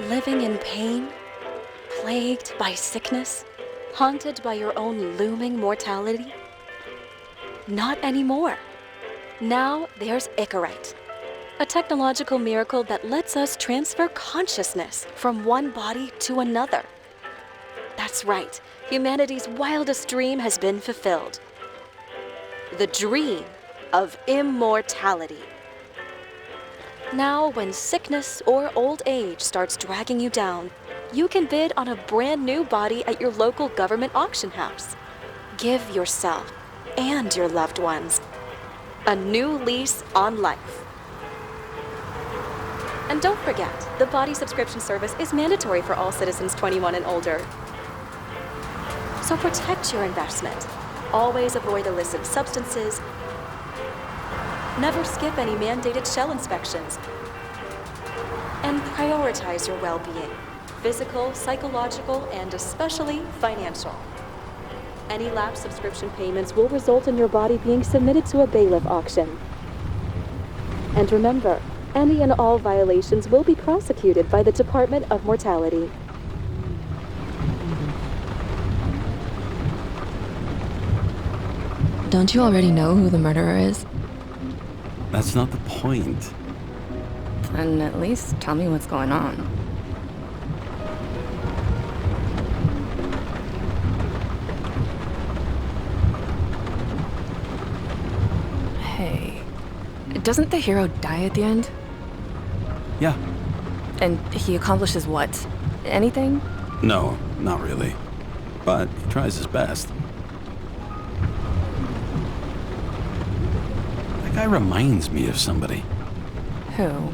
Living in pain, plagued by sickness, haunted by your own looming mortality? Not anymore. Now there's Icarite, a technological miracle that lets us transfer consciousness from one body to another. That's right, humanity's wildest dream has been fulfilled. The dream of immortality. Now, when sickness or old age starts dragging you down, you can bid on a brand new body at your local government auction house. Give yourself and your loved ones a new lease on life. And don't forget, the body subscription service is mandatory for all citizens 21 and older. So protect your investment. Always avoid illicit substances. Never skip any mandated shell inspections. And prioritize your well-being, physical, psychological, and especially financial. Any lapsed subscription payments will result in your body being submitted to a bailiff auction. And remember, any and all violations will be prosecuted by the Department of Mortality. Don't you already know who the murderer is? That's not the point. Then at least tell me what's going on. Hey, doesn't the hero die at the end? Yeah. And he accomplishes what? Anything? No, not really. But he tries his best. That guy reminds me of somebody. Who?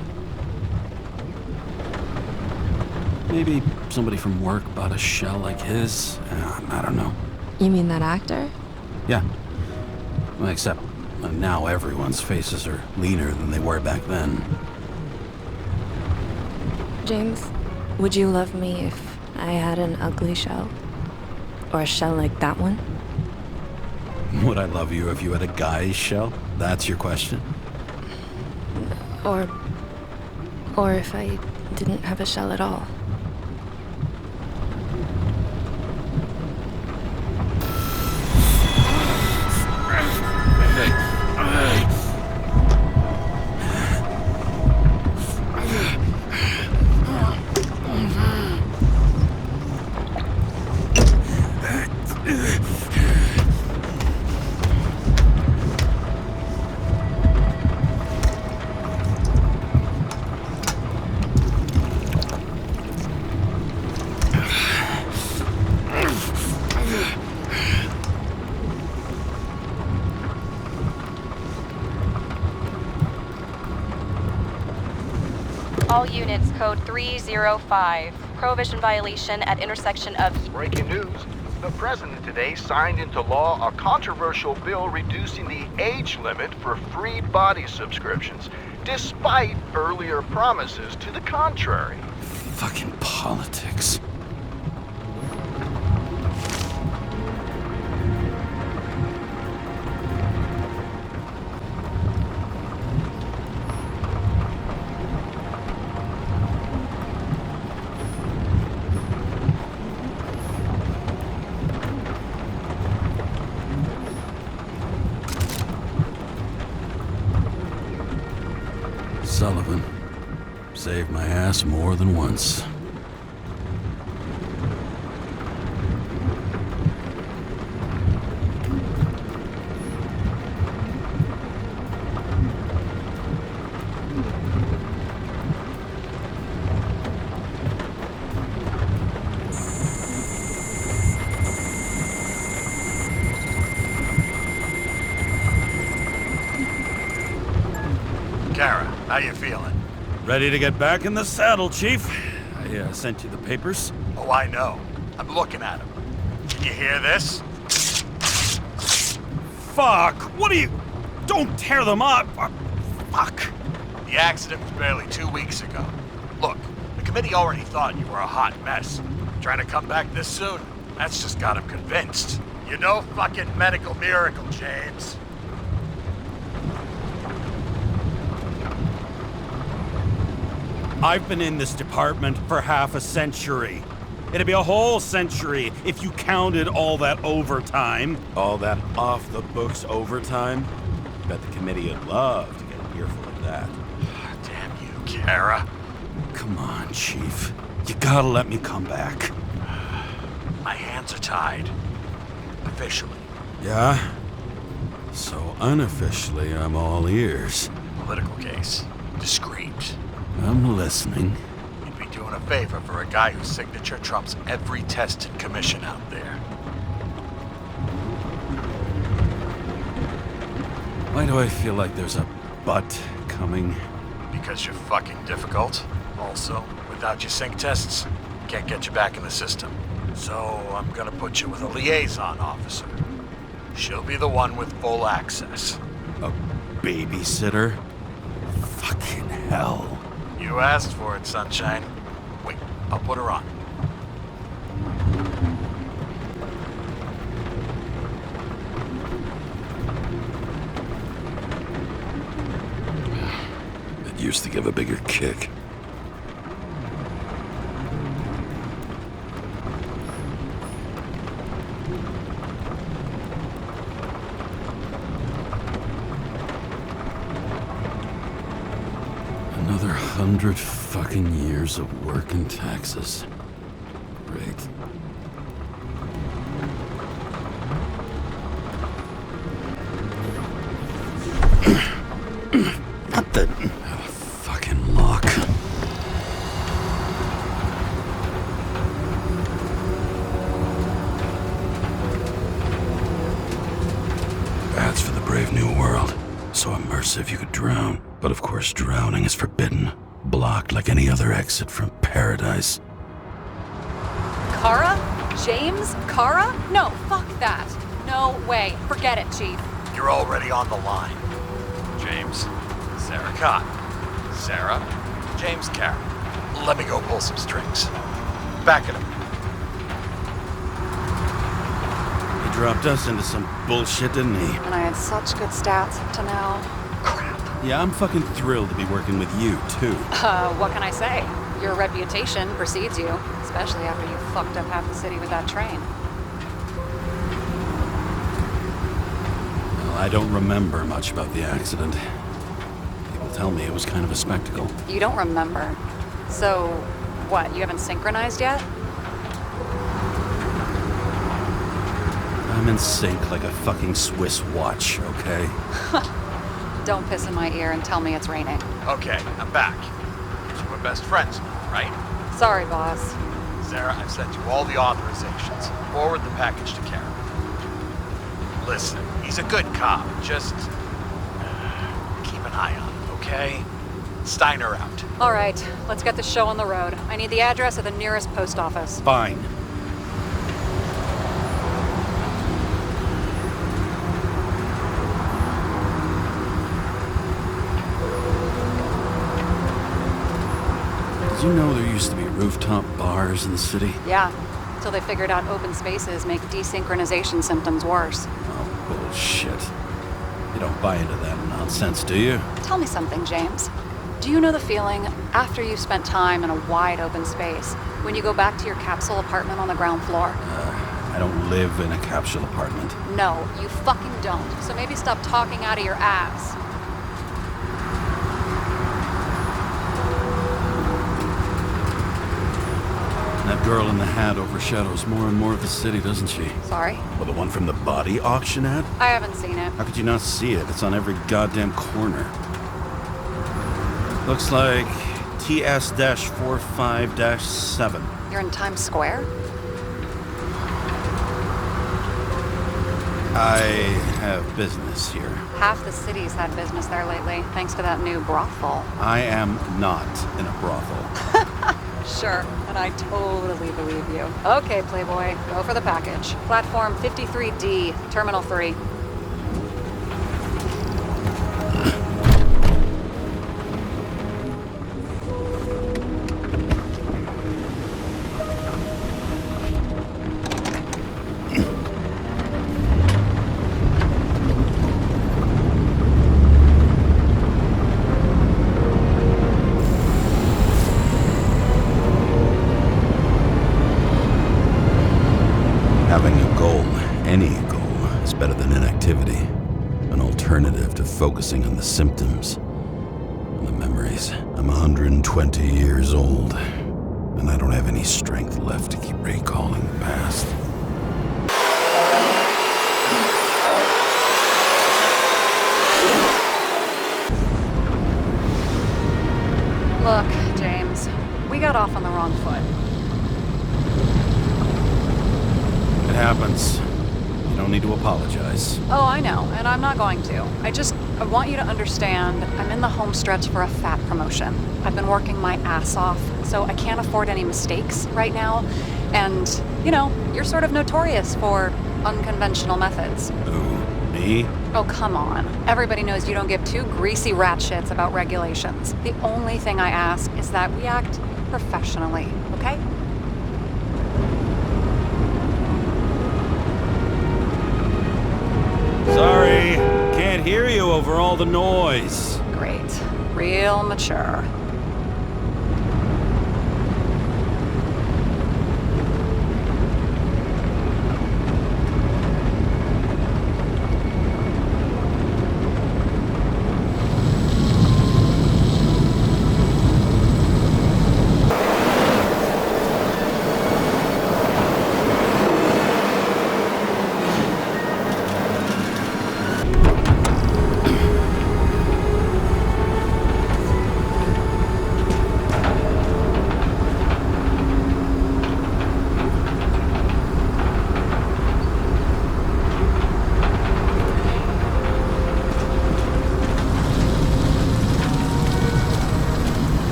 Maybe somebody from work bought a shell like his. I don't know. You mean that actor? Yeah. Well, except now everyone's faces are leaner than they were back then. James, would you love me if I had an ugly shell? Or a shell like that one? Would I love you if you had a guy's shell? That's your question? Or if I didn't have a shell at all. All units, code 305. Prohibition violation at intersection of... Breaking news. The president today signed into law a controversial bill reducing the age limit for free body subscriptions, despite earlier promises to the contrary. Fucking politics. Sullivan saved my ass more than once. Kara, how you feeling? Ready to get back in the saddle, Chief. I sent you the papers. Oh, I know. I'm looking at them. Can you hear this? Fuck! What are you... Don't tear them up! Fuck! The accident was barely 2 weeks ago. Look, the committee already thought you were a hot mess. Trying to come back this soon? That's just got them convinced. You're no fucking medical miracle, James. I've been in this department for half a century. It'd be a whole century if you counted all that overtime. All that off-the-books overtime? Bet the committee would love to get an earful of that. Damn you, Kara. Come on, Chief. You gotta let me come back. My hands are tied. Officially. Yeah? So unofficially, I'm all ears. Political case. Discreet. I'm listening. You'd be doing a favor for a guy whose signature trumps every test and commission out there. Why do I feel like there's a but coming? Because you're fucking difficult. Also, without your sync tests, can't get you back in the system. So I'm gonna put you with a liaison officer. She'll be the one with full access. A babysitter? Fucking hell. You asked for it, Sunshine. Wait, I'll put her on. It used to give a bigger kick. Another 100 fucking years of work and taxes. Great. Not the fucking lock. That's for the brave new world. So immersive you could drown. But of course drowning is forbidden. Blocked like any other exit from paradise. Kara? James? Kara? No, fuck that. No way. Forget it, Chief. You're already on the line. James, Sarah Cott. Sarah, James Kara. Let me go pull some strings. Back at him. He dropped us into some bullshit, didn't he? And I had such good stats up to now. Crap. Yeah, I'm fucking thrilled to be working with you, too. What can I say? Your reputation precedes you, especially after you fucked up half the city with that train. Well, I don't remember much about the accident. People tell me it was kind of a spectacle. You don't remember. So, what, you haven't synchronized yet? I'm in sync like a fucking Swiss watch, okay? Don't piss in my ear and tell me it's raining. Okay, I'm back. So we're best friends now, right? Sorry, boss. Sarah, I've sent you all the authorizations. Forward the package to Karen. Listen, he's a good cop. Just keep an eye on him, okay? Steiner out. All right, let's get the show on the road. I need the address of the nearest post office. Fine. Did you know there used to be rooftop bars in the city? Yeah, till they figured out open spaces make desynchronization symptoms worse. Oh, bullshit. You don't buy into that nonsense, do you? Tell me something, James. Do you know the feeling after you've spent time in a wide open space, when you go back to your capsule apartment on the ground floor? I don't live in a capsule apartment. No, you fucking don't. So maybe stop talking out of your ass. That girl in the hat overshadows more and more of the city, doesn't she? Sorry? Well, the one from the body auction ad? I haven't seen it. How could you not see it? It's on every goddamn corner. Looks like TS-45-7. You're in Times Square? I have business here. Half the city's had business there lately, thanks to that new brothel. I am not in a brothel. Sure, and I totally believe you. Okay, Playboy, go for the package. Platform 53D, Terminal 3. after focusing on the symptoms and the memories. I'm 120 years old, and I don't have any strength left to keep recalling the past. Look, James, we got off on the wrong foot. It happens. You don't need to apologize. Oh, I know, and I'm not going to. I want you to understand, I'm in the home stretch for a fat promotion. I've been working my ass off, so I can't afford any mistakes right now. And, you know, you're sort of notorious for unconventional methods. Who? Me? Oh, come on. Everybody knows you don't give two greasy rat shits about regulations. The only thing I ask is that we act professionally, okay? Sorry, can't hear you over all the noise. Great. Real mature.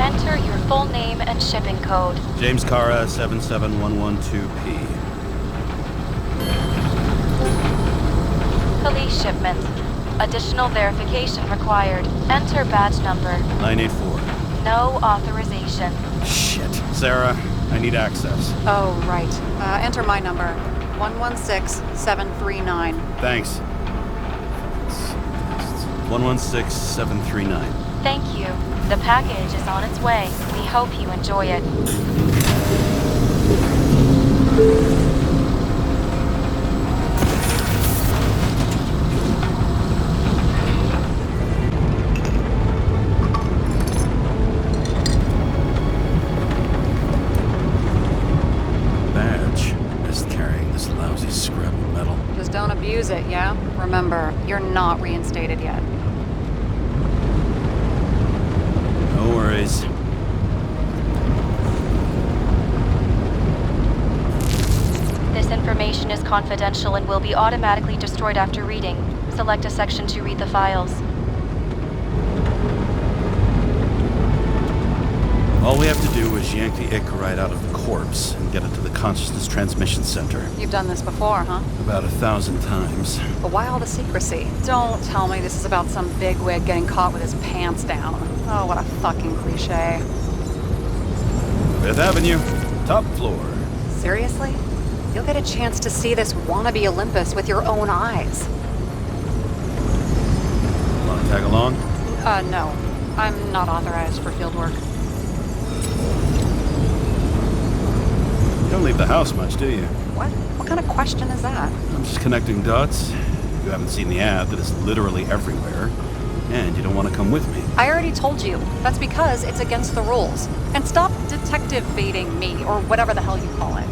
Enter your full name and shipping code. James Cara, 77112P. Police shipment. Additional verification required. Enter badge number. 984. No authorization. Shit. Sarah, I need access. Oh, right. Enter my number. 116739. Thanks. 116739. Thank you. The package is on its way. We hope you enjoy it. Badge. Missed carrying this lousy scrap of metal. Just don't abuse it, yeah? Remember, you're not reinstated yet. No worries. This information is confidential and will be automatically destroyed after reading. Select a section to read the files. All we have to do is yank the Icarite out of the corpse and get it to the consciousness transmission center. You've done this before, huh? About 1,000 times. But why all the secrecy? Don't tell me this is about some bigwig getting caught with his pants down. Oh, what a fucking cliche. 5th Avenue, top floor. Seriously? You'll get a chance to see this wannabe Olympus with your own eyes. Want to tag along? No. I'm not authorized for field work. You don't leave the house much, do you? What? What kind of question is that? I'm just connecting dots. You haven't seen the ad that is literally everywhere, and you don't want to come with me. I already told you. That's because it's against the rules. And stop detective baiting me, or whatever the hell you call it.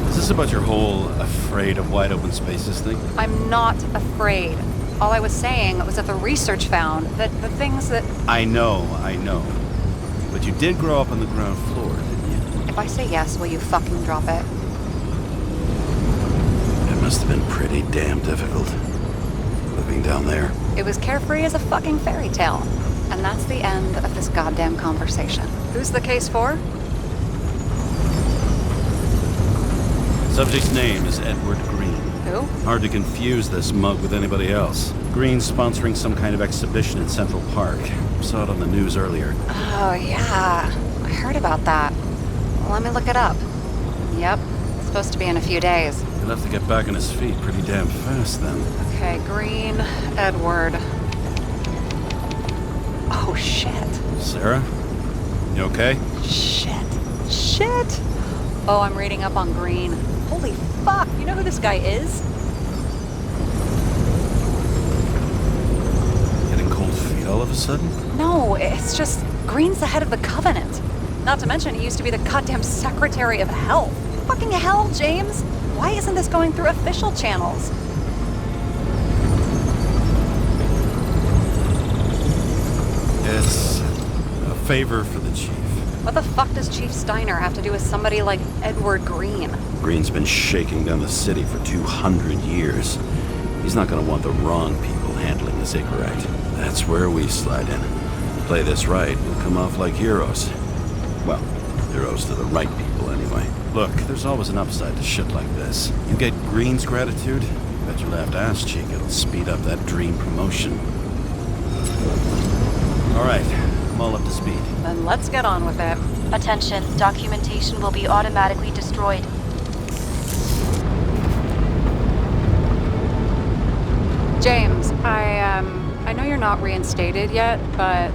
Is this about your whole afraid of wide open spaces thing? I'm not afraid. All I was saying was that the research found that the things that... I know. But you did grow up on the ground floor, didn't you? If I say yes, will you fucking drop it? It must have been pretty damn difficult, living down there. It was carefree as a fucking fairy tale. And that's the end of this goddamn conversation. Who's the case for? Subject's name is Edward Green. Who? Hard to confuse this mug with anybody else. Green's sponsoring some kind of exhibition in Central Park. Saw it on the news earlier. Oh, yeah. I heard about that. Let me look it up. Yep. It's supposed to be in a few days. He'll have to get back on his feet pretty damn fast then. Okay, Green, Edward. Oh, shit. Sarah? You okay? Shit. Oh, I'm reading up on Green. Holy fuck, you know who this guy is? Getting cold feet all of a sudden? No, it's just Green's the head of the Covenant. Not to mention he used to be the goddamn Secretary of Health. Fucking hell, James. Why isn't this going through official channels? It's a favor for the chief. What the fuck does Chief Steiner have to do with somebody like Edward Green? Green's been shaking down the city for 200 years. He's not gonna want the wrong people handling the Ziggurat. That's where we slide in. Play this right, we'll come off like heroes. Well, heroes to the right people anyway. Look, there's always an upside to shit like this. You get Green's gratitude, bet your left ass cheek it'll speed up that dream promotion. Alright, I'm all up to speed. Then let's get on with it. Attention, documentation will be automatically destroyed. James, I know you're not reinstated yet, but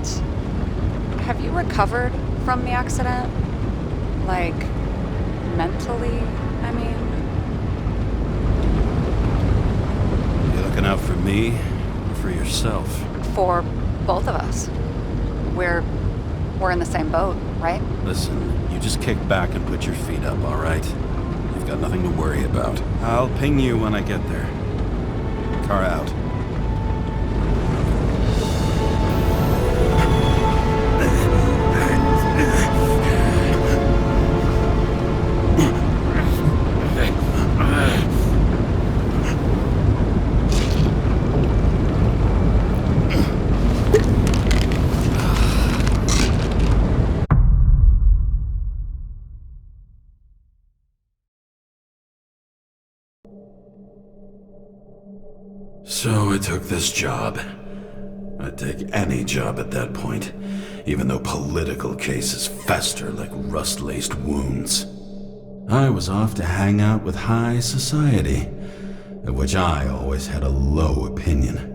have you recovered from the accident? Like, mentally, I mean? You looking out for me or for yourself? For both of us. We're in the same boat, right? Listen, you just kick back and put your feet up, alright? You've got nothing to worry about. I'll ping you when I get there. Car out. So I took this job. I'd take any job at that point, even though political cases fester like rust-laced wounds. I was off to hang out with high society, of which I always had a low opinion.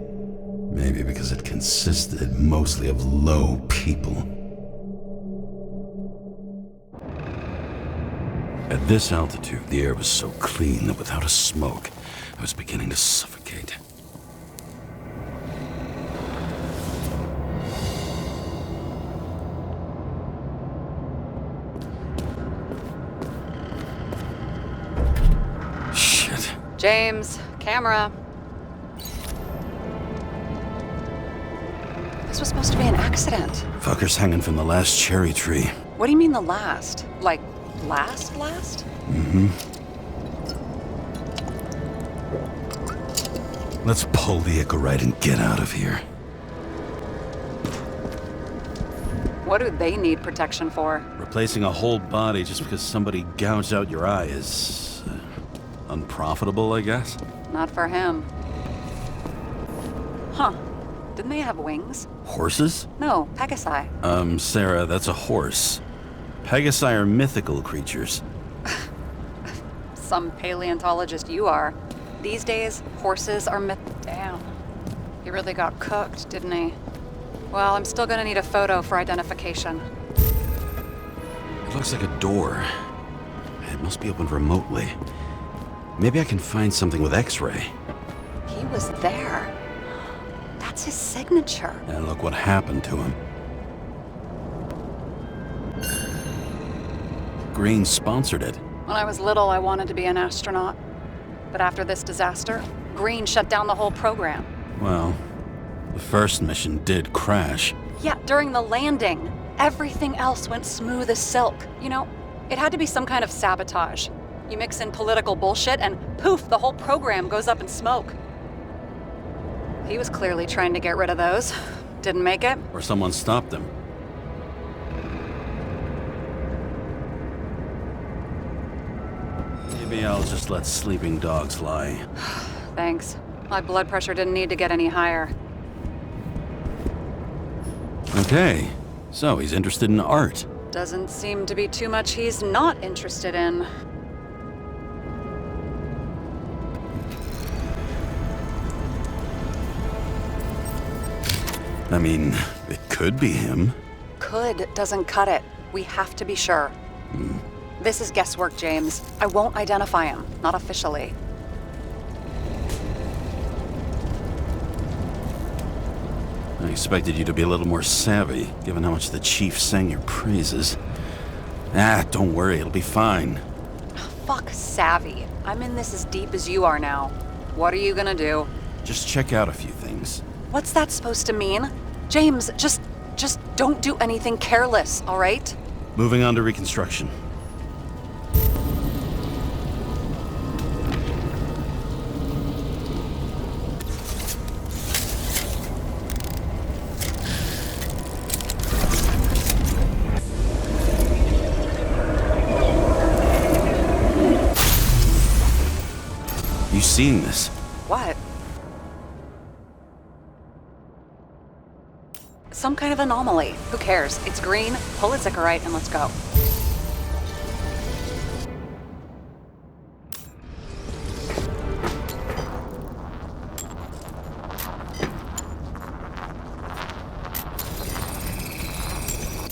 Maybe because it consisted mostly of low people. At this altitude, the air was so clean that without a smoke, I was beginning to suffocate. James, camera. This was supposed to be an accident. Fucker's hanging from the last cherry tree. What do you mean the last? Like, last? Mm-hmm. Let's pull the Icarite and get out of here. What do they need protection for? Replacing a whole body just because somebody gouged out your eye is... unprofitable, I guess? Not for him. Huh. Didn't they have wings? Horses? No, Pegasi. Sarah, that's a horse. Pegasi are mythical creatures. Some paleontologist you are. These days, horses are Damn. He really got cooked, didn't he? Well, I'm still gonna need a photo for identification. It looks like a door. It must be opened remotely. Maybe I can find something with X-ray. He was there. That's his signature. And look what happened to him. Green sponsored it. When I was little, I wanted to be an astronaut. But after this disaster, Green shut down the whole program. Well, the first mission did crash. Yeah, during the landing. Everything else went smooth as silk. You know, it had to be some kind of sabotage. You mix in political bullshit and poof, the whole program goes up in smoke. He was clearly trying to get rid of those. Didn't make it. Or someone stopped him. Maybe I'll just let sleeping dogs lie. Thanks. My blood pressure didn't need to get any higher. Okay, so he's interested in art. Doesn't seem to be too much he's not interested in. I mean, it could be him. Could doesn't cut it. We have to be sure. This is guesswork, James. I won't identify him, not officially. I expected you to be a little more savvy, given how much the chief sang your praises. Don't worry, it'll be fine. Fuck savvy. I'm in this as deep as you are now. What are you gonna do? Just check out a few things. What's that supposed to mean? James, just don't do anything careless, all right? Moving on to reconstruction. You seeing this? What? Some kind of anomaly. Who cares? It's green, pull a Zickerite, and let's go.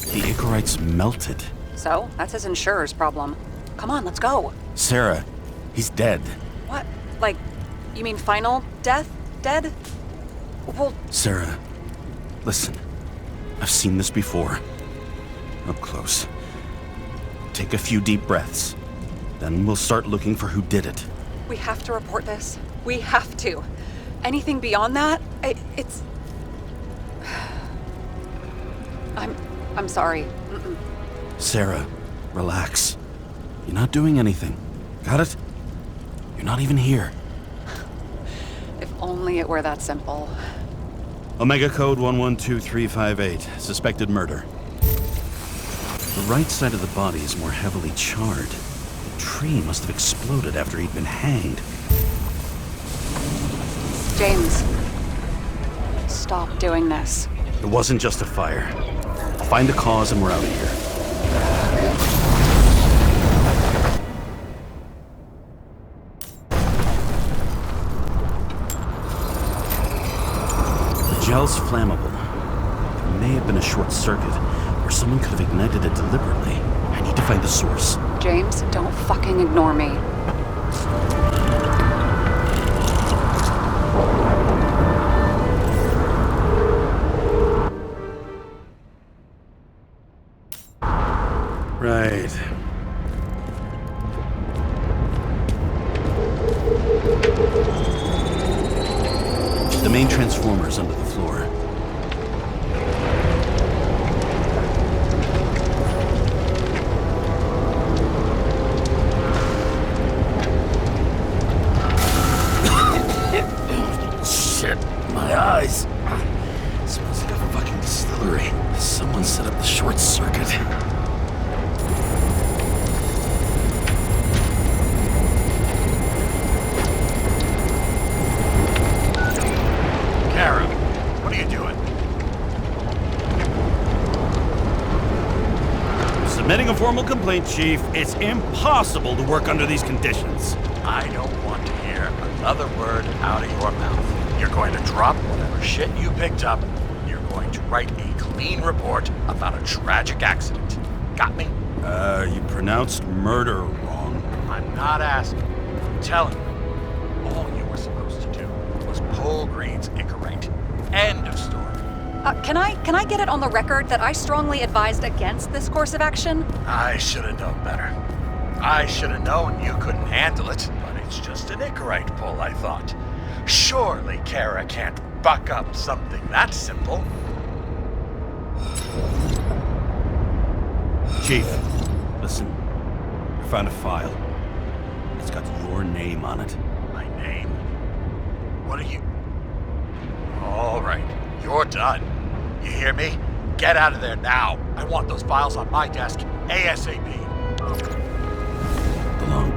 The Icarite's melted. So, that's his insurer's problem. Come on, let's go. Sarah, he's dead. What? Like, you mean final death? Dead? Well, Sarah, listen. I've seen this before. Up close. Take a few deep breaths. Then we'll start looking for who did it. we have to report this. We have to. Anything beyond that, it's... I'm sorry. Mm-mm. Sarah, relax. You're not doing anything. Got it? You're not even here. If only it were that simple. Omega Code 112358. Suspected murder. The right side of the body is more heavily charred. The tree must have exploded after he'd been hanged. James, stop doing this. It wasn't just a fire. Find the cause and we're out of here. The gel's flammable. There may have been a short circuit, or someone could have ignited it deliberately. I need to find the source. James, don't fucking ignore me. Right. The main transformer's under the floor. Shit, my eyes. Smells like a fucking distillery. Someone set up the short circuit. What are you doing? Submitting a formal complaint, Chief. It's impossible to work under these conditions. I don't want to hear another word out of your mouth. You're going to drop whatever shit you picked up. You're going to write a clean report about a tragic accident. Got me? You pronounced murder wrong. I'm not asking. I'm telling you. All you were supposed to do was pull Green's Icarite. End of story. Can I get it on the record that I strongly advised against this course of action? I should have known better. I should have known you couldn't handle it, but it's just an Icarite pull, I thought. Surely Kara can't buck up something that simple. Chief, listen. I found a file. It's got your name on it. My name? What are you... All right, you're done. You hear me? Get out of there now. I want those files on my desk ASAP. Belong.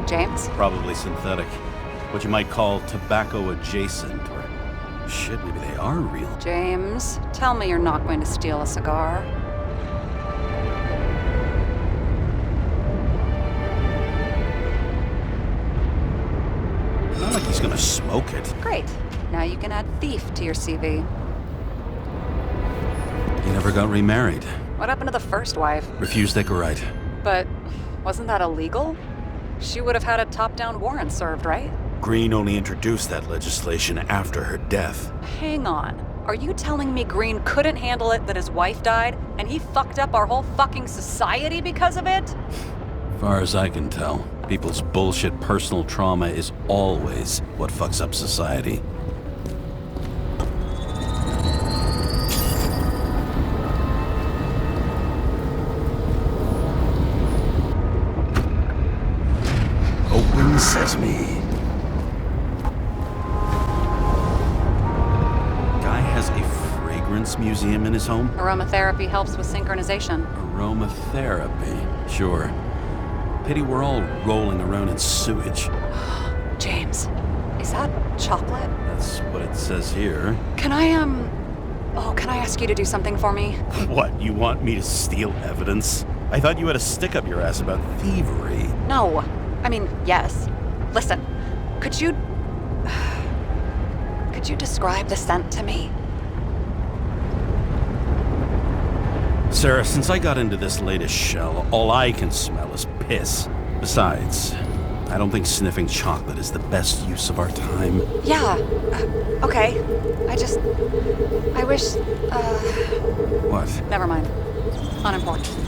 James? Probably synthetic. What you might call tobacco adjacent, or shit, maybe they are real. James, tell me you're not going to steal a cigar. Not like he's gonna smoke it. Great. Now you can add thief to your CV. He never got remarried. What happened to the first wife? Refused to take a right. But wasn't that illegal? She would have had a top-down warrant served, right? Green only introduced that legislation after her death. Hang on. Are you telling me Green couldn't handle it that his wife died, and he fucked up our whole fucking society because of it? Far as I can tell, people's bullshit personal trauma is always what fucks up society. Open sesame. Guy has a fragrance museum in his home? Aromatherapy helps with synchronization. Aromatherapy, sure. Pity we're all rolling around in sewage. James, is that chocolate? That's what it says here. Can I ask you to do something for me? What, you want me to steal evidence? I thought you had a stick up your ass about thievery. No. I mean, yes. Listen, could you describe the scent to me? Sarah, since I got into this latest shell, all I can smell is piss. Besides, I don't think sniffing chocolate is the best use of our time. Yeah. Okay. I wish, What? never mind. Unimportant.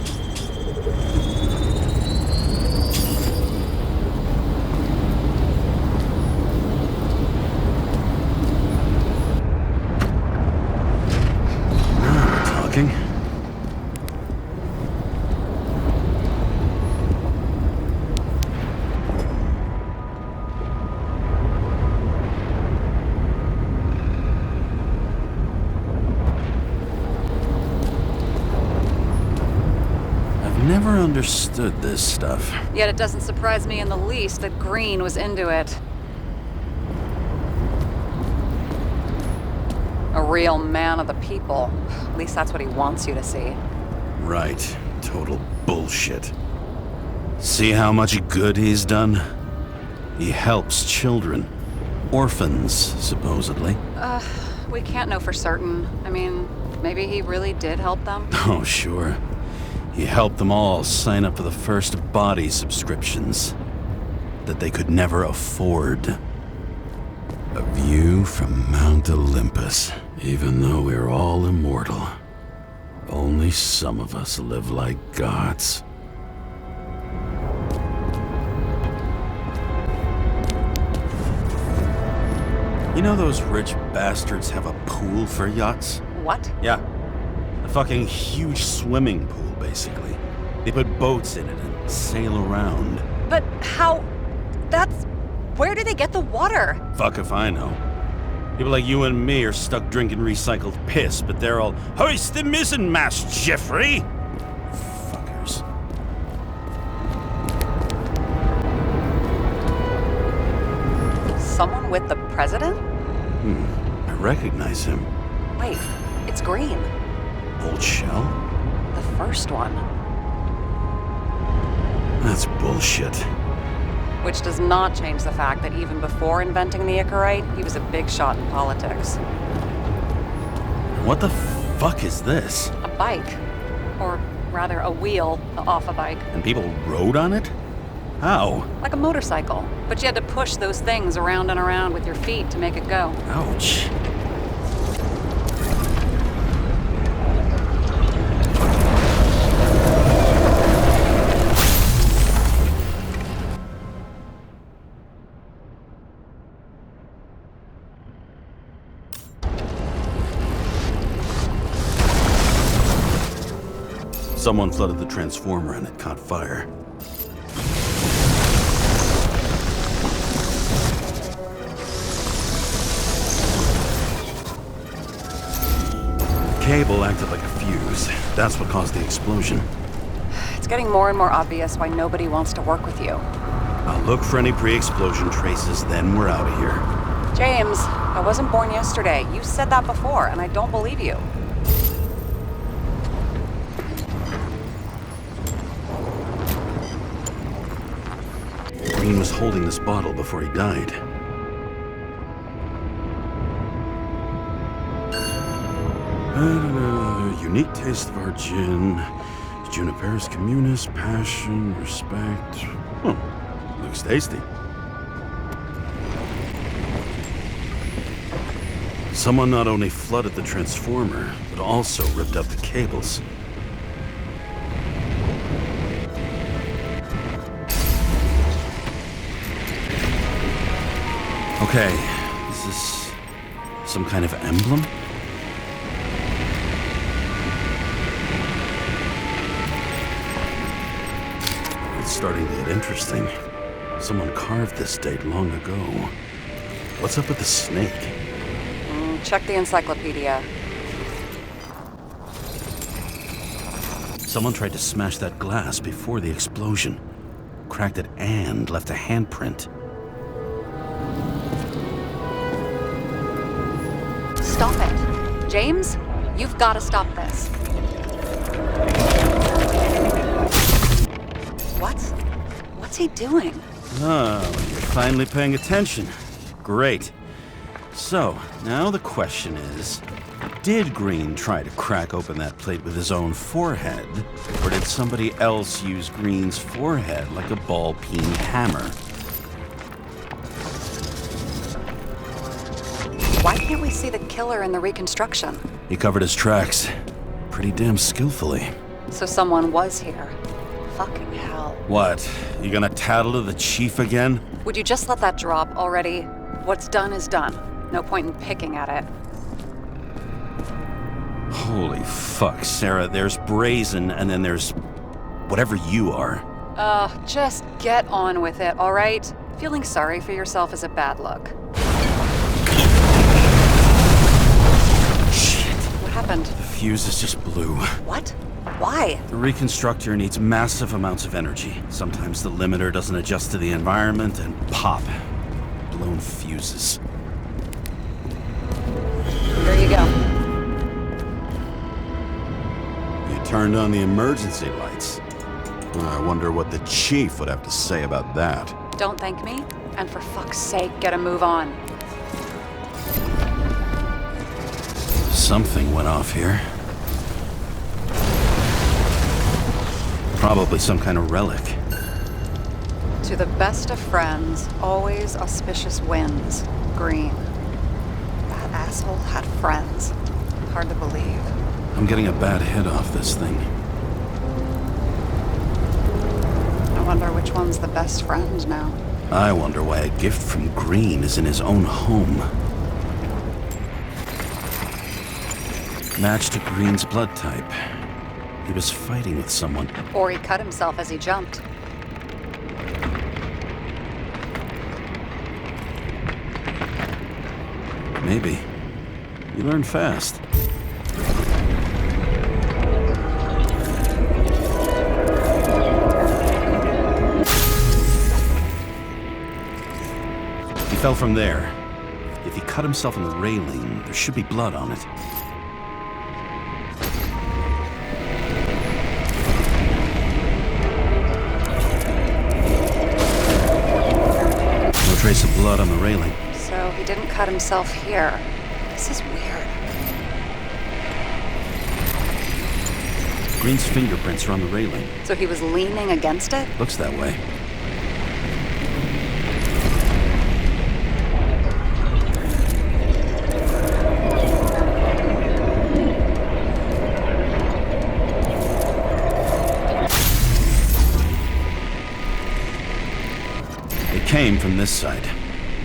Talking? I've never understood this stuff. Yet it doesn't surprise me in the least that Green was into it. A real man of the people. At least that's what he wants you to see. Right. Total bullshit. See how much good he's done? He helps children. Orphans, supposedly. We can't know for certain. I mean, maybe he really did help them. Oh, sure. He helped them all sign up for the first body subscriptions that they could never afford. A view from Mount Olympus. Even though we're all immortal, only some of us live like gods. You know those rich bastards have a pool for yachts? What? Yeah. A fucking huge swimming pool, basically. They put boats in it and sail around. But how? Where do they get the water? Fuck if I know. People like you and me are stuck drinking recycled piss, but they're all, hoist the mizzenmast, Jeffrey! Fuckers. Someone with the president? I recognize him. Wait, it's Green. Old Shell? The first one. That's bullshit. Which does not change the fact that even before inventing the Icarite, he was a big shot in politics. What the fuck is this? A bike. Or rather, a wheel off a bike. And people rode on it? How? Like a motorcycle. But you had to push those things around and around with your feet to make it go. Ouch. Someone flooded the transformer and it caught fire. Cable acted like a fuse. That's what caused the explosion. It's getting more and more obvious why nobody wants to work with you. I'll look for any pre-explosion traces, then we're out of here. James, I wasn't born yesterday. You said that before, and I don't believe you. Green was holding this bottle before he died. Unique taste of our gin. Juniperus communis, passion, respect. Looks tasty. Someone not only flooded the transformer, but also ripped out the cables. Okay, is this some kind of emblem? It's starting to get interesting. Someone carved this date long ago. What's up with the snake? Check the encyclopedia. Someone tried to smash that glass before the explosion. Cracked it and left a handprint. Stop it. James, you've got to stop this. What's he doing? Oh, you're finally paying attention. Great. So, now the question is, did Green try to crack open that plate with his own forehead, or did somebody else use Green's forehead like a ball-peen hammer? Why can't we see the killer in the reconstruction? He covered his tracks pretty damn skillfully. So someone was here. Fucking hell. What? You gonna tattle to the chief again? Would you just let that drop already? What's done is done. No point in picking at it. Holy fuck, Sarah. There's Brazen, and then there's whatever you are. Just get on with it, all right? Feeling sorry for yourself is a bad look. Shit. What happened? The fuses just blew. What? Why? The reconstructor needs massive amounts of energy. Sometimes the limiter doesn't adjust to the environment, and pop. Blown fuses. Here you go. You turned on the emergency lights. I wonder what the chief would have to say about that. Don't thank me, and for fuck's sake, get a move on. Something went off here. Probably some kind of relic. To the best of friends, always auspicious winds. Green. That asshole had friends. Hard to believe. I'm getting a bad hit off this thing. I wonder which one's the best friend now. I wonder why a gift from Green is in his own home. Match to Green's blood type. He was fighting with someone. Or he cut himself as he jumped. Maybe. You learn fast. He fell from there. If he cut himself on the railing, there should be blood on it. No trace of blood on the railing. So he didn't cut himself here. This is weird. Green's fingerprints are on the railing. So he was leaning against it? Looks that way. It came from this side.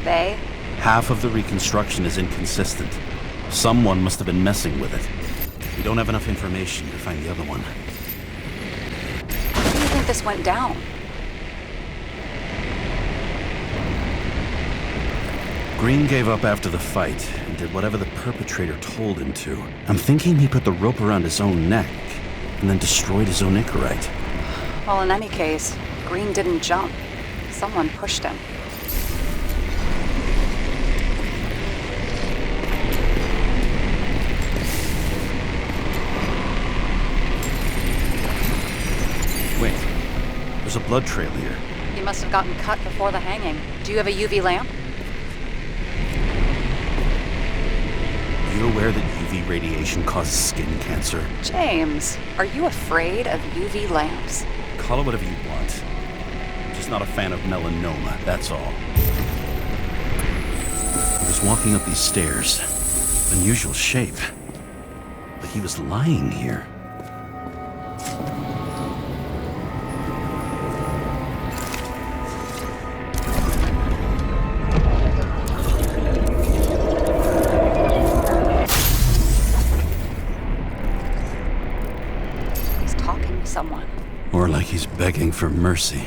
They? Half of the reconstruction is inconsistent. Someone must have been messing with it. We don't have enough information to find the other one. How do you think this went down? Green gave up after the fight and did whatever the perpetrator told him to. I'm thinking he put the rope around his own neck and then destroyed his own Icarite. Well, in any case, Green didn't jump. Someone pushed him. Wait, there's a blood trail here. He must have gotten cut before the hanging. Do you have a UV lamp? Are you aware that UV radiation causes skin cancer? James, are you afraid of UV lamps? Call it whatever you want. I'm just not a fan of melanoma, that's all. He was walking up these stairs. Unusual shape. Like he was lying here. He's talking to someone. Or like he's begging for mercy.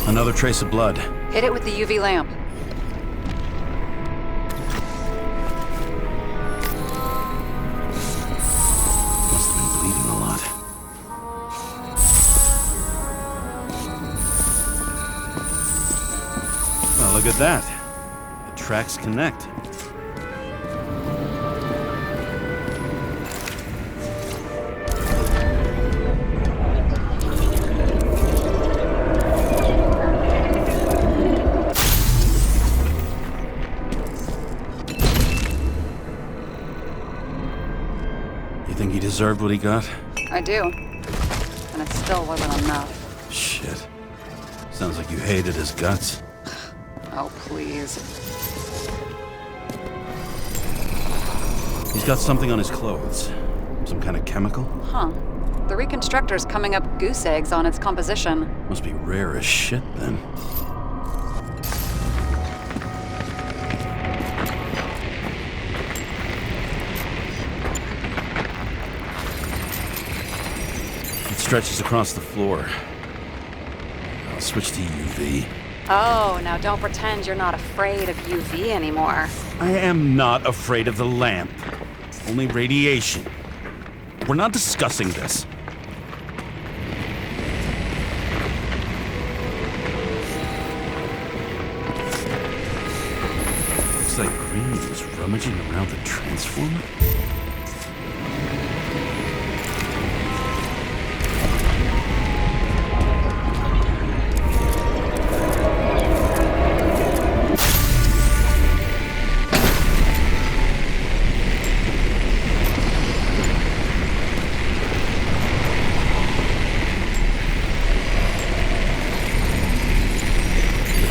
Another trace of blood. Hit it with the UV lamp. Must have been bleeding a lot. Well, look at that. The tracks connect. You think he deserved what he got? I do. And it still wasn't enough. Shit. Sounds like you hated his guts. Oh, please. He's got something on his clothes. Some kind of chemical? Huh. The reconstructor's coming up goose eggs on its composition. Must be rare as shit then. It stretches across the floor. I'll switch to UV. Oh, now don't pretend you're not afraid of UV anymore. I am not afraid of the lamp. Only radiation. We're not discussing this. Looks like Green was rummaging around the transformer.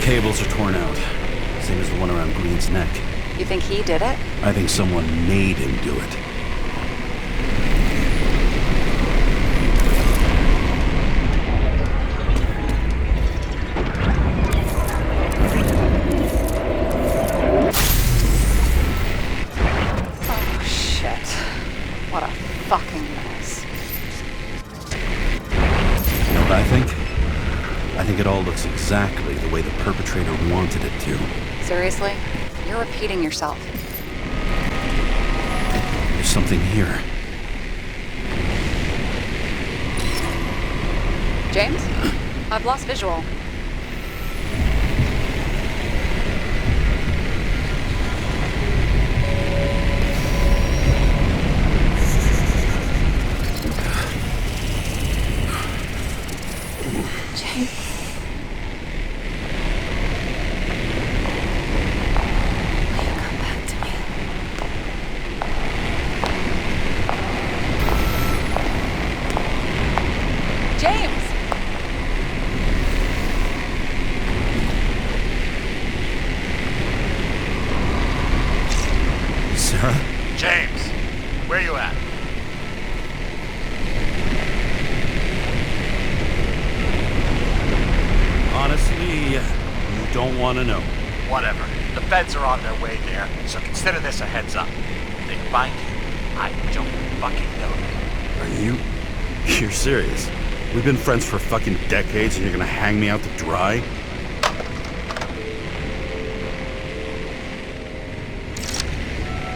Cables are torn out, same as the one around Green's neck. You think he did it? I think someone made him do it. Oh, shit. What a fucking mess. You know what I think? I think it all looks exactly the way the perpetrator wanted it to. Seriously? You're repeating yourself. There's something here. James? I've lost visual. James. Will you come back to me? James! Sarah? James, where you at? Honestly, you don't want to know. Whatever. The feds are on their way there, so consider this a heads up. If they find you, I don't fucking know. Are you? You're serious? We've been friends for fucking decades and you're gonna hang me out to dry?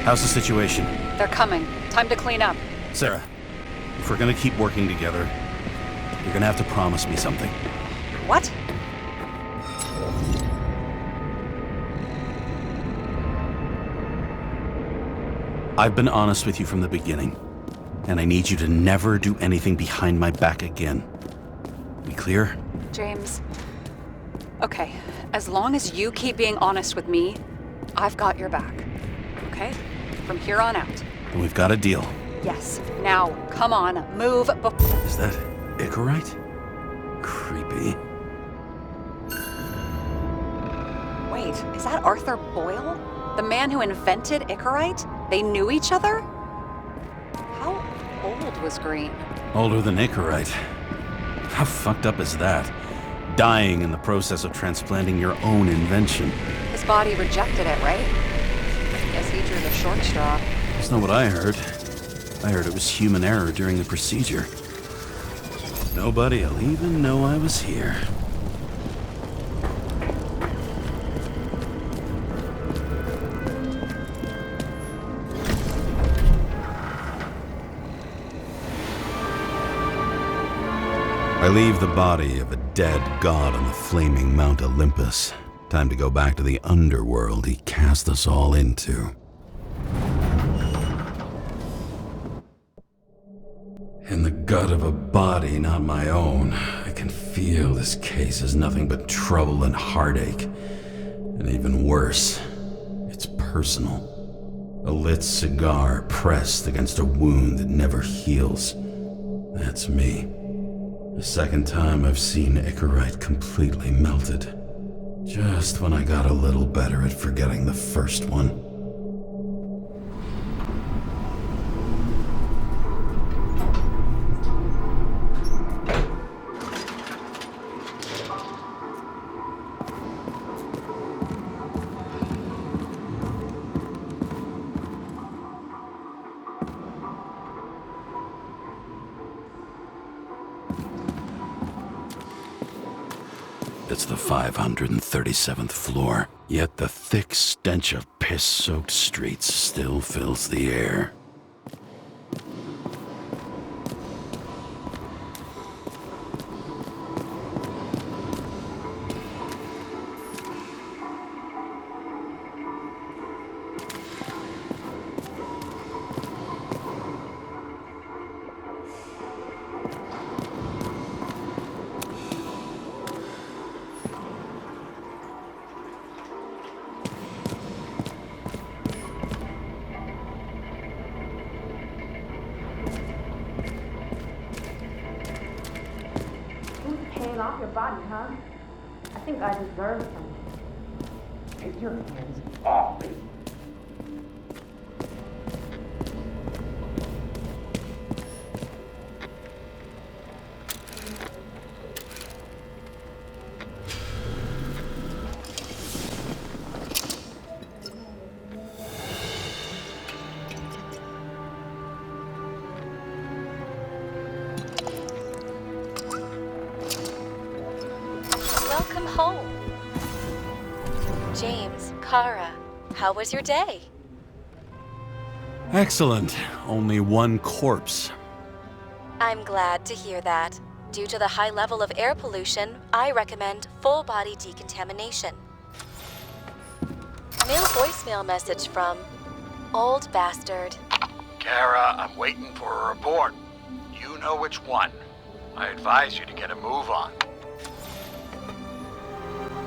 How's the situation? They're coming. Time to clean up. Sarah, if we're gonna keep working together, you're gonna have to promise me something. What? I've been honest with you from the beginning, and I need you to never do anything behind my back again. We clear? James. Okay, as long as you keep being honest with me, I've got your back. Okay? From here on out. Then we've got a deal. Yes. Now, come on, move before. Is that Icarite? Creepy. Wait, is that Arthur Boyle? The man who invented Icarite? They knew each other? How old was Green? Older than Icarite. How fucked up is that? Dying in the process of transplanting your own invention. His body rejected it, right? Guess he drew the short straw. That's not what I heard. I heard it was human error during the procedure. Nobody'll even know I was here. I leave the body of a dead god on the flaming Mount Olympus. Time to go back to the underworld he cast us all into. In the gut of a body not my own, I can feel this case is nothing but trouble and heartache. And even worse, it's personal. A lit cigar pressed against a wound that never heals. That's me. The second time I've seen Icarite completely melted. Just when I got a little better at forgetting the first one. It's the 537th floor, yet the thick stench of piss-soaked streets still fills the air. Paying off your body, huh? I think I deserve something. Take your hands off me. Welcome home. James, Kara, how was your day? Excellent. Only one corpse. I'm glad to hear that. Due to the high level of air pollution, I recommend full body decontamination. Mail voicemail message from Old Bastard. Kara, I'm waiting for a report. You know which one. I advise you to get a move on.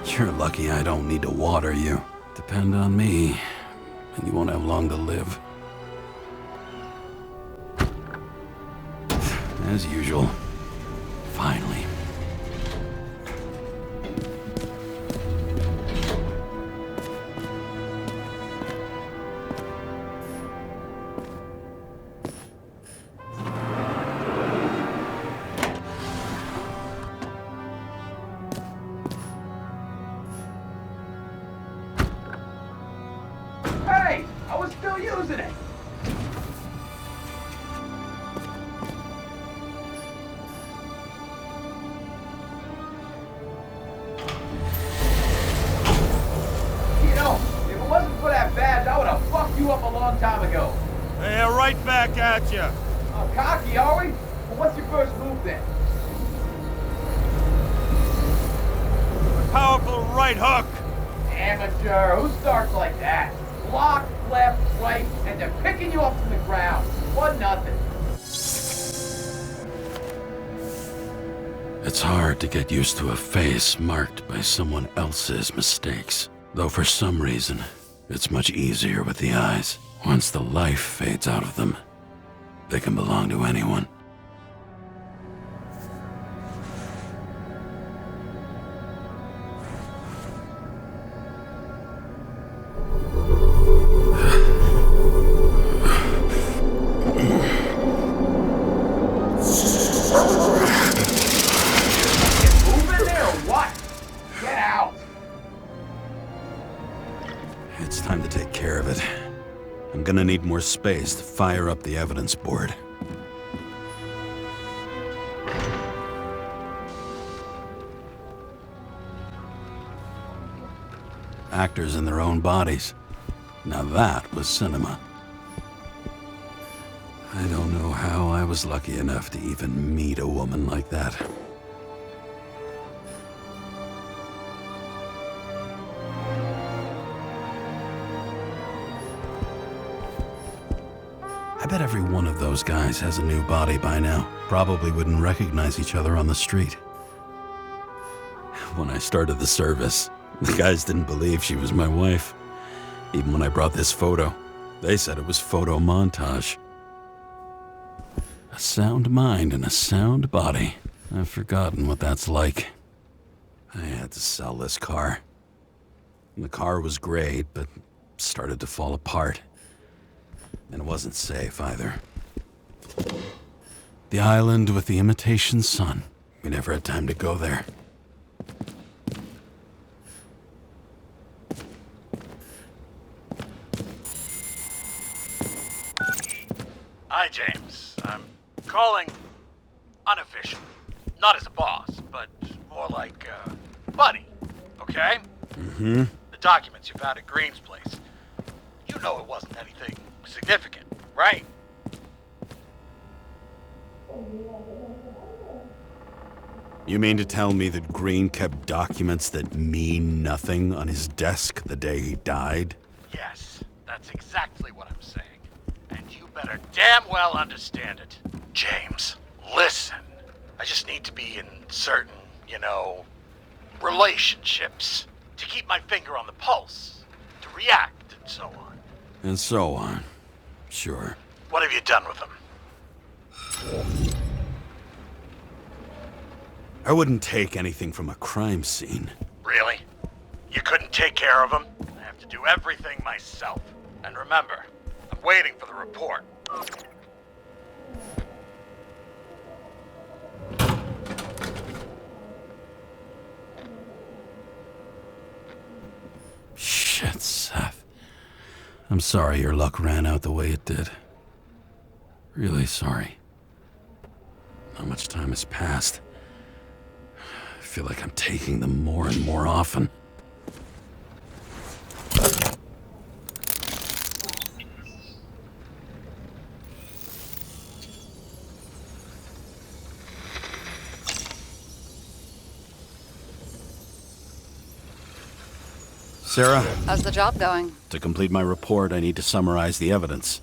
You're lucky I don't need to water you. Depend on me, and you won't have long to live. As usual. Finally. Hey! I was still using it! You know, if it wasn't for that badge, I would have fucked you you up a long time ago. Hey, right back at you. Oh, cocky, are we? Well, what's your first move then? Powerful right hook. Amateur. Who starts like that? Block, left, right, and they're picking you up from the ground. 1-0. It's hard to get used to a face marked by someone else's mistakes. Though for some reason, it's much easier with the eyes. Once the life fades out of them, they can belong to anyone. It's time to take care of it. I'm gonna need more space to fire up the evidence board. Actors in their own bodies. Now that was cinema. I don't know how I was lucky enough to even meet a woman like that. I bet every one of those guys has a new body by now. Probably wouldn't recognize each other on the street. When I started the service, the guys didn't believe she was my wife. Even when I brought this photo, they said it was photo montage. A sound mind and a sound body. I've forgotten what that's like. I had to sell this car. The car was great, but started to fall apart. And it wasn't safe either. The island with the imitation sun. We never had time to go there. Hi, James. I'm calling unofficial. Not as a boss, but more like a buddy, okay? Mm-hmm. The documents you found at Green's place. You know it wasn't anything significant, right? You mean to tell me that Green kept documents that mean nothing on his desk the day he died? Yes, that's exactly what I'm saying. And you better damn well understand it. James, listen. I just need to be in certain, relationships. To keep my finger on the pulse. To react, and so on. And so on. Sure. What have you done with them? I wouldn't take anything from a crime scene. Really? You couldn't take care of them? I have to do everything myself. And remember, I'm waiting for the report. Shit, Seth. I'm sorry your luck ran out the way it did. Really sorry. Not much time has passed. I feel like I'm taking them more and more often. Sarah? How's the job going? To complete my report, I need to summarize the evidence.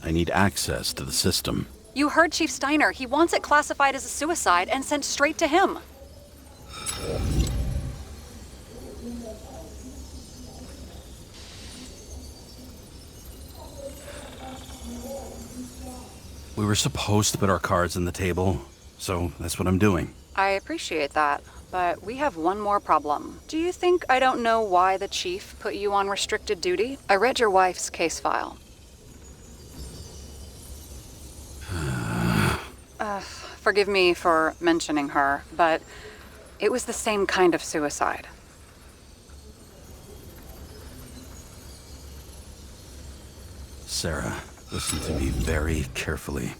I need access to the system. You heard Chief Steiner. He wants it classified as a suicide and sent straight to him. We were supposed to put our cards on the table, so that's what I'm doing. I appreciate that, but we have one more problem. Do you think I don't know why the chief put you on restricted duty? I read your wife's case file. Forgive me for mentioning her, but it was the same kind of suicide. Sarah, listen to me very carefully.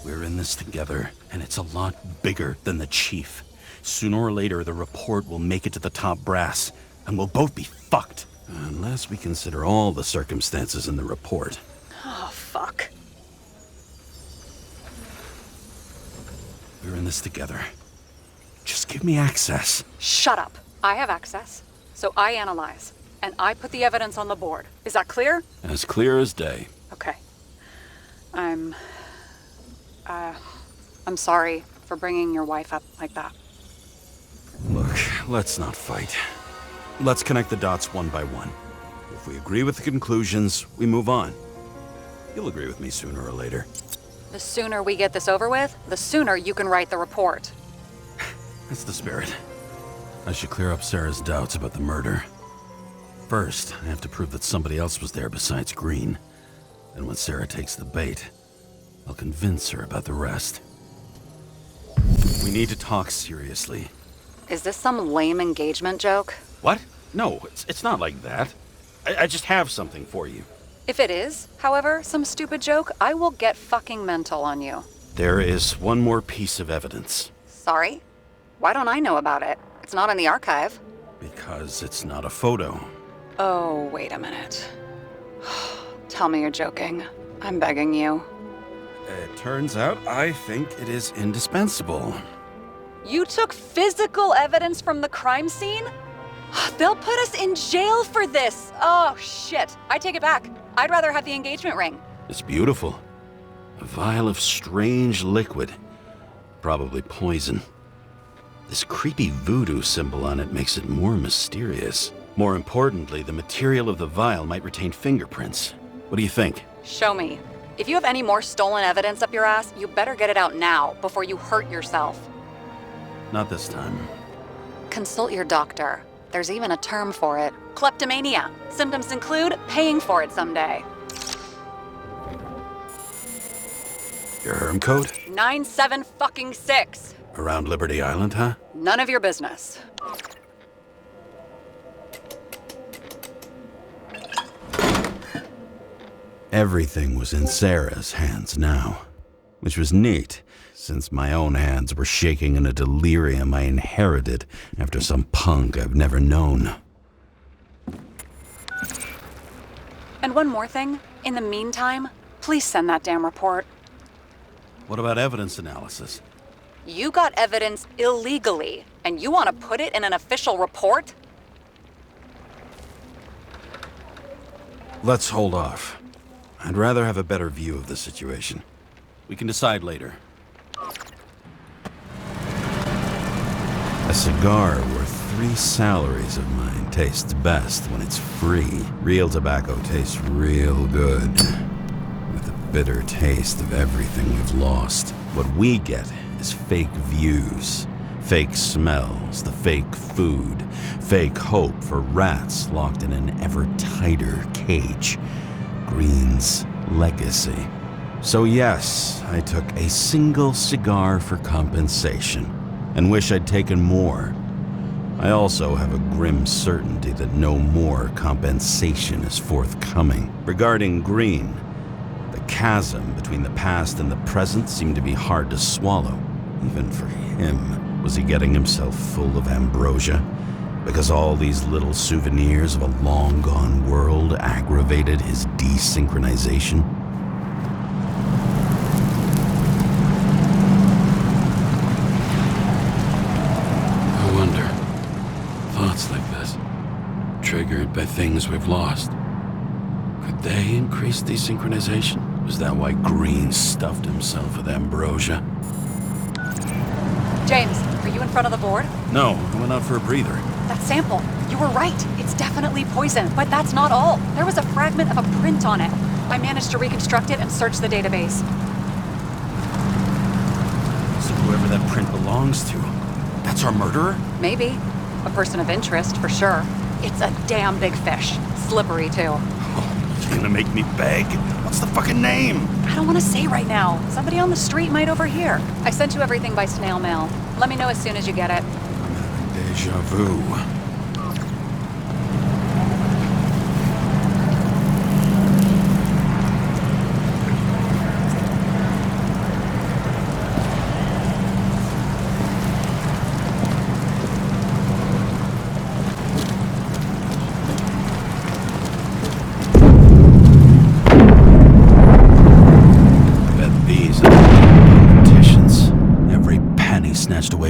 We're in this together, and it's a lot bigger than the chief. Sooner or later, the report will make it to the top brass. and we'll both be fucked. Unless we consider all the circumstances in the report. Oh, fuck. We're in this together. Just give me access. Shut up. I have access, so I analyze, and I put the evidence on the board. Is that clear? As clear as day. Okay. I'm sorry for bringing your wife up like that. Look, let's not fight. Let's connect the dots one by one. If we agree with the conclusions, we move on. You'll agree with me sooner or later. The sooner we get this over with, the sooner you can write the report. That's the spirit. I should clear up Sarah's doubts about the murder. First, I have to prove that somebody else was there besides Green. And when Sarah takes the bait, I'll convince her about the rest. We need to talk seriously. Is this some lame engagement joke? What? No, it's not like that. I just have something for you. If it is, however, some stupid joke, I will get fucking mental on you. There is one more piece of evidence. Sorry? Why don't I know about it? It's not in the archive. Because it's not a photo. Oh, wait a minute. Tell me you're joking. I'm begging you. It turns out I think it is indispensable. You took physical evidence from the crime scene? They'll put us in jail for this. Oh, shit. I take it back. I'd rather have the engagement ring. It's beautiful. A vial of strange liquid. Probably poison. This creepy voodoo symbol on it makes it more mysterious. More importantly, the material of the vial might retain fingerprints. What do you think? Show me. If you have any more stolen evidence up your ass, you better get it out now before you hurt yourself. Not this time. Consult your doctor. There's even a term for it. Kleptomania. Symptoms include paying for it someday. Your herm code? 97-fucking-6. Around Liberty Island, huh? None of your business. Everything was in Sarah's hands now, which was neat, since my own hands were shaking in a delirium I inherited after some punk I've never known. And one more thing. In the meantime, please send that damn report. What about evidence analysis? You got evidence illegally, and you want to put it in an official report? Let's hold off. I'd rather have a better view of the situation. We can decide later. A cigar worth 3 salaries of mine tastes best when it's free. Real tobacco tastes real good. With the bitter taste of everything we've lost. What we get is fake views, fake smells, the fake food, fake hope for rats locked in an ever tighter cage. Green's legacy. So yes, I took a single cigar for compensation, and wish I'd taken more. I also have a grim certainty that no more compensation is forthcoming. Regarding Green, the chasm between the past and the present seemed to be hard to swallow, even for him. Was he getting himself full of ambrosia? Because all these little souvenirs of a long-gone world aggravated his desynchronization? I wonder. Thoughts like this, triggered by things we've lost. Could they increase desynchronization? Is that why Green stuffed himself with ambrosia? James, are you in front of the board? No, I went out for a breather. That sample. You were right. It's definitely poison, but that's not all. There was a fragment of a print on it. I managed to reconstruct it and search the database. So whoever that print belongs to, that's our murderer? Maybe. A person of interest, for sure. It's a damn big fish. Slippery, too. Oh, you're gonna make me beg? What's the fucking name? I don't want to say right now. Somebody on the street might overhear. I sent you everything by snail mail. Let me know as soon as you get it. I'm having deja vu.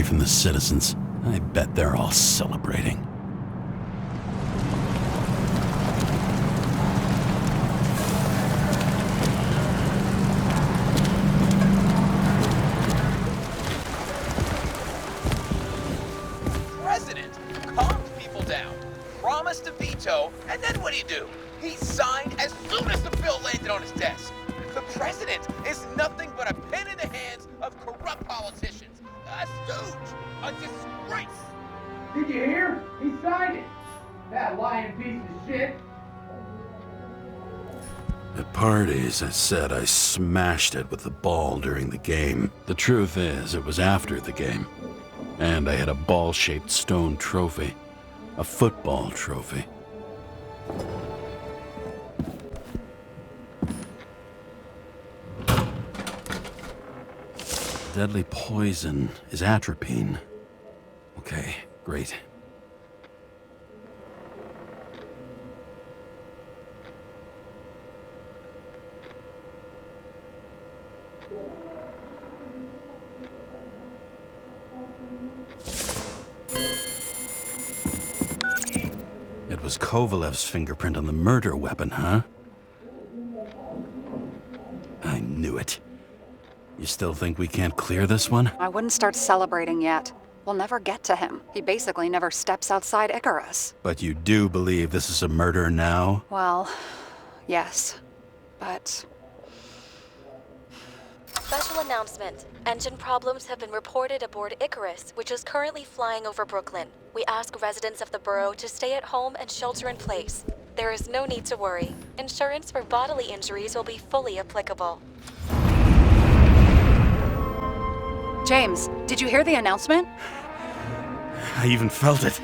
from the citizens. I bet they're all celebrating. President calmed people down, promised a veto, and then what do? He signed as soon as the bill landed on his desk. The president is nothing but a pen in the hands of corrupt politicians. A stooge. A disgrace. Did you hear? He signed it. That lying piece of shit. At parties, I said I smashed it with the ball during the game. The truth is, it was after the game. And I had a ball-shaped stone trophy. A football trophy. Deadly poison is atropine. Okay, great. It was Kovalev's fingerprint on the murder weapon, huh? I knew it. You still think we can't clear this one? I wouldn't start celebrating yet. We'll never get to him. He basically never steps outside Icarus. But you do believe this is a murder now? Well, yes. But Special announcement. Engine problems have been reported aboard Icarus, which is currently flying over Brooklyn. We ask residents of the borough to stay at home and shelter in place. There is no need to worry. Insurance for bodily injuries will be fully applicable. James, did you hear the announcement? I even felt it.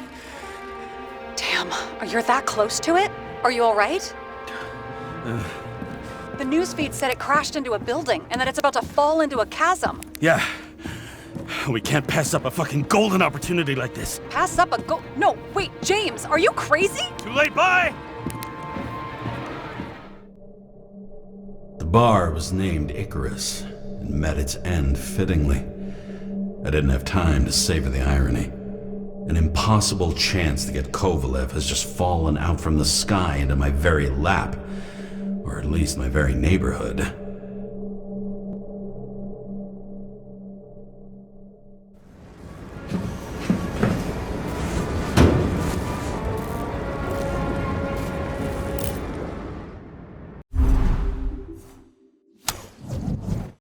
Damn, you're that close to it? Are you all right? The newsfeed said it crashed into a building and that it's about to fall into a chasm. Yeah. We can't pass up a fucking golden opportunity like this. Pass up a No, wait, James, are you crazy? Too late, bye! The bar was named Icarus and met its end fittingly. I didn't have time to savor the irony. An impossible chance to get Kovalev has just fallen out from the sky into my very lap, or at least my very neighborhood.